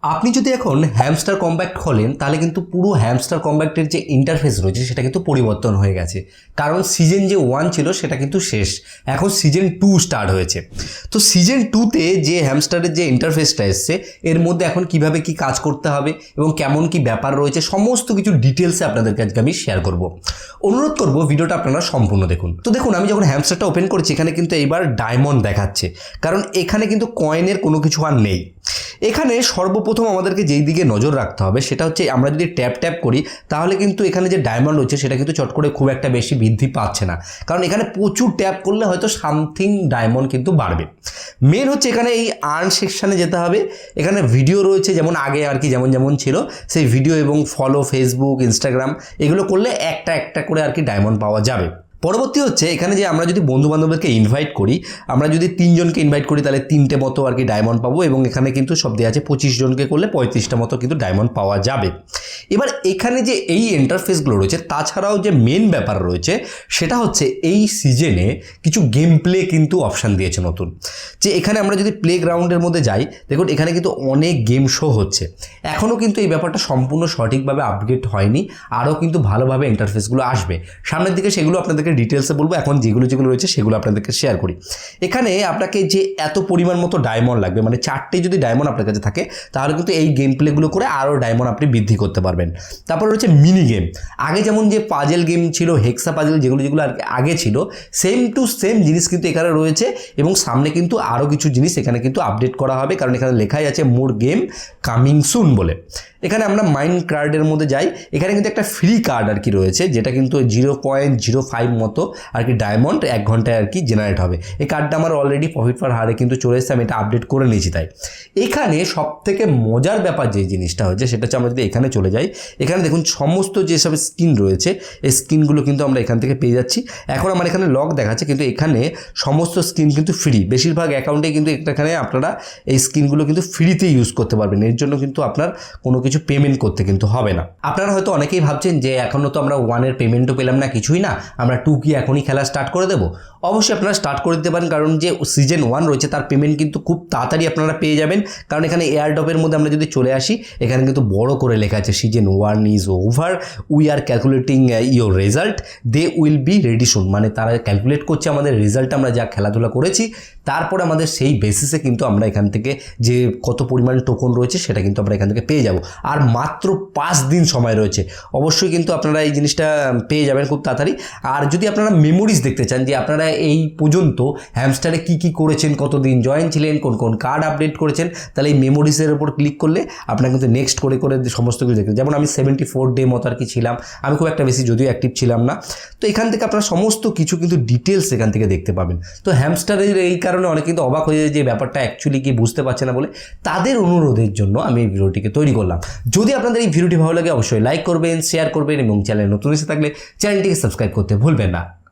আপনি যদি এখন হ্যামস্টার কম্প্যাক্ট খোলেন তাহলে কিন্তু পুরো হ্যামস্টার কম্প্যাক্টের যে ইন্টারফেস রয়েছে সেটা কিন্তু পরিবর্তন হয়ে গেছে। কারণ সিজন যে 1 ছিল সেটা কিন্তু শেষ, এখন সিজন 2 স্টার্ট হয়েছে। তো সিজন 2তে যে হ্যামস্টারের যে ইন্টারফেসটা এসছে এর মধ্যে এখন কিভাবে কি কাজ করতে হবে এবং কেমন কি ব্যাপার রয়েছে সমস্ত কিছু ডিটেলসে আপনাদেরকে আজকে আমি শেয়ার করব। অনুরোধ করব ভিডিওটা আপনারা সম্পূর্ণ দেখুন। তো দেখুন, আমি যখন হ্যামস্টারটা ওপেন করছি এখানে কিন্তু এইবার ডায়মন্ড দেখাচ্ছে, কারণ এখানে কিন্তু কয়েনের কোনো কিছু আর নেই। এখানে সর্বপ্রথম আমাদেরকে যেই দিকে নজর রাখতে হবে সেটা হচ্ছে আমরা যদি ট্যাপ ট্যাপ করি তাহলে কিন্তু এখানে যে ডায়মন্ড রয়েছে সেটা কিন্তু চট করে খুব একটা বেশি বৃদ্ধি পাচ্ছে না, কারণ এখানে প্রচুর ট্যাপ করলে হয়তো সামথিং ডায়মন্ড কিন্তু বাড়বে। মেন হচ্ছে এখানে এই আর্ন সেকশানে যেতে হবে। এখানে ভিডিও রয়েছে যেমন আগে আর কি যেমন যেমন ছিল সেই ভিডিও এবং ফলো ফেসবুক ইনস্টাগ্রাম এগুলো করলে একটা একটা করে আর কি ডায়মন্ড পাওয়া যাবে। পরবর্তী হচ্ছে এখানে যে আমরা যদি বন্ধু বান্ধবদেরকে ইনভাইট করি, আমরা যদি 3 জনকে ইনভাইট করি তাহলে 3টে মতো আর কি ডায়মন্ড পাবো, এবং এখানে কিন্তু সব দেওয়া আছে 25 জনকে করলে 35টা মতো কিন্তু ডায়মন্ড পাওয়া যাবে। এবার এখানে যে এই ইন্টারফেসগুলো রয়েছে তাছাড়াও যে মেন ব্যাপার রয়েছে সেটা হচ্ছে এই সিজনে কিছু গেম প্লে কিন্তু অপশান দিয়েছে নতুন। যে এখানে আমরা যদি প্লে গ্রাউন্ডের মধ্যে যাই, দেখুন এখানে কিন্তু অনেক গেম শো হচ্ছে। এখনও কিন্তু এই ব্যাপারটা সম্পূর্ণ সঠিকভাবে আপডেট হয়নি, আরও কিন্তু ভালোভাবে ইন্টারফেসগুলো আসবে সামনের দিকে, সেগুলো আপনাদেরকে ডিটেলসে বলবো। এখন যেগুলো রয়েছে সেগুলো আপনাদেরকে শেয়ার করি। এখানে আপনাকে যে এত পরিমাণ মতো ডায়মন্ড লাগবে, মানে 4টে যদি ডায়মন্ড আপনার কাছে থাকে তাহলে কিন্তু এই গেম প্লেগুলো করে আরও ডায়মন্ড আপনি বৃদ্ধি করতে পারবেন। তারপর রয়েছে মিনি গেম। আগে যেমন যে পাজেল গেম ছিল, হেক্সা পাজেল যেগুলো আর আগে ছিল, সেম টু সেম জিনিস কিন্তু এখানে রয়েছে, এবং সামনে কিন্তু আরও কিছু জিনিস এখানে কিন্তু আপডেট করা হবে, কারণ এখানে লেখাই আছে মোর গেম কামিং সুন বলে। এখানে আমরা মাইন্ড কার্ডের মধ্যে যাই, এখানে কিন্তু একটা ফ্রি কার্ড আর কি রয়েছে যেটা কিন্তু 0.05 মতো আর কি ডায়মন্ড 1 ঘন্টায় আর কি জেনারেট হবে। এই কার্ডটা আমার অলরেডি প্রফিট ফর হারে কিন্তু চলে এসেছে, আমি এটা আপডেট করে নিয়েছি। তাই এখানে সব থেকে মজার ব্যাপার যে জিনিসটা হচ্ছে সেটা হচ্ছে আমরা যদি এখানে চলে যাই, এখানে দেখুন সমস্ত যেসব স্কিন রয়েছে এই স্কিনগুলো কিন্তু আমরা এখান থেকে পেয়ে যাচ্ছি। এখন আমার এখানে লক দেখাচ্ছে, কিন্তু এখানে সমস্ত স্কিন কিন্তু ফ্রি, বেশিরভাগ অ্যাকাউন্টে কিন্তু এখানে আপনারা এই স্কিনগুলো কিন্তু ফ্রিতে ইউজ করতে পারবেন। এর জন্য কিন্তু আপনার কোনো কিছু পেমেন্ট করতে কিন্তু হবে না। আপনারা হয়তো অনেকেই ভাবছেন যে এখনও তো আমরা 1-এর পেমেন্টও পেলাম না, কিছুই না, আমরা 2 কি এখনই খেলা স্টার্ট করে দেবো? অবশ্যই আপনারা স্টার্ট করে দিতে পারেন, কারণ যে সিজন 1 রয়েছে তার পেমেন্ট কিন্তু খুব তাড়াতাড়ি আপনারা পেয়ে যাবেন। কারণ এখানে এয়ারড্রপের মধ্যে আমরা যদি চলে আসি, এখানে কিন্তু বড় করে লেখা আছে season 1 is over, we are calculating your result, they will be ready soon. মানে তারা ক্যালকুলেট করছে আমাদের রেজাল্ট, আমরা যা খেলাধুলা করেছি তারপরে আমাদের সেই বেসিসে কিন্তু আমরা এখান থেকে যে কত পরিমাণ টোকন রয়েছে সেটা কিন্তু আমরা এখান থেকে পেয়ে যাব। আর মাত্র 5 দিন সময় রয়েছে, অবশ্যই কিন্তু আপনারা এই জিনিসটা পেয়ে যাবেন খুব তাড়াতাড়ি। আর যদি আপনারা মেমোরিজ দেখতে চান যে আপনারা এই পর্যন্ত হ্যামস্টারে কি কি করেছেন, কতদিন জয়েন ছিলেন, কোন কোন কার্ড আপডেট করেছেন, তাহলে এই মেমোরিজের উপর ক্লিক করলে আপনারা কিন্তু নেক্সট করে করে সমস্ত কিছু দেখতে। যেমন আমি 74 ডে মতো আর কি ছিলাম, আমি খুব একটা বেশি যদিও অ্যাক্টিভ ছিলাম না। তো এখান থেকে আপনারা সমস্ত কিছু কিন্তু ডিটেলস এখান থেকে দেখতে পাবেন। তো হ্যামস্টারের এই কারণে অনেকে কিন্তু অবাক হয়ে যায় যে ব্যাপারটা অ্যাকচুয়ালি কি বুঝতে পারছে না বলে, তাদের অনুরোধের জন্য আমি এই ভিডিওটিকে তৈরি করলাম। যদি আপনাদের এই ভিডিওটি ভালো লাগে অবশ্যই লাইক করবেন, শেয়ার করবেন, এবং চ্যানেলে নতুন এসে থাকলে চ্যানেলটিকে সাবস্ক্রাইব করতে ভুলবেন না।